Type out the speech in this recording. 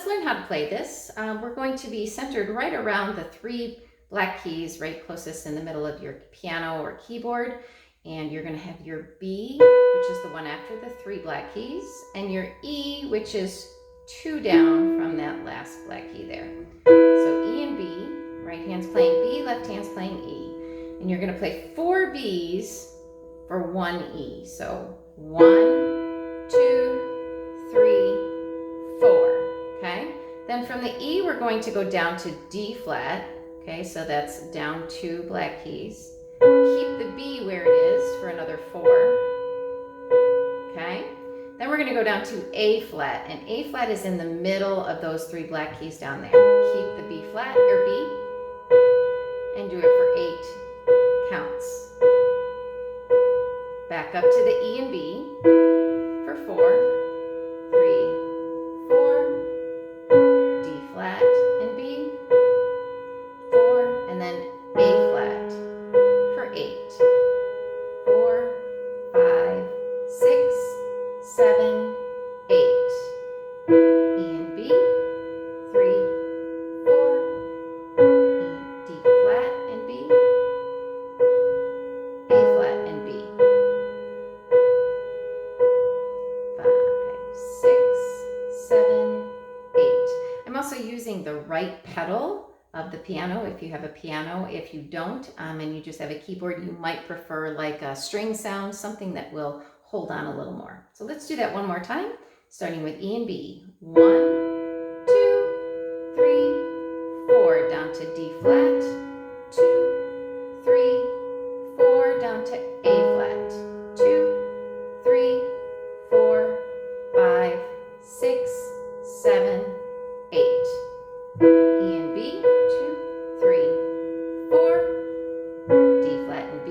let's learn how to play this. We're going to be centered right around the 3 black keys right closest in the middle of your piano or keyboard. And you're going to have your B, which is the one after the 3 black keys, and your E, which is 2 down from that last black key there. So E and B, right hand's playing B, left hand's playing E. And you're going to play 4 Bs for 1 E. So 1, 2, 3, 4. Okay? Then from the E, we're going to go down to D flat. Okay, so that's down 2 black keys. Keep the B where it is for another 4. Okay? Then we're going to go down to A flat, and A flat is in the middle of those 3 black keys down there. Keep the B flat or B, and do it for 8 counts. Back up to the E and B for 4, 3, 4, D flat and B, 4, and then A flat for 8, 4, 5, 6, 7, 8. E and B, 3, 4, E, D flat and B, A flat and B. 5, 6, 7, 8. I'm also using the right pedal of the piano if you have a piano. If you don't, and you just have a keyboard, you might prefer like a string sound, something that will hold on a little more. So let's do that one more time, starting with E and B. 1, 2, 3, 4, down to D flat, 2, 3, 4, down to A flat, 2, 3, 4, 5, 6, 7, 8. E and B, 2, 3, 4, D flat and B,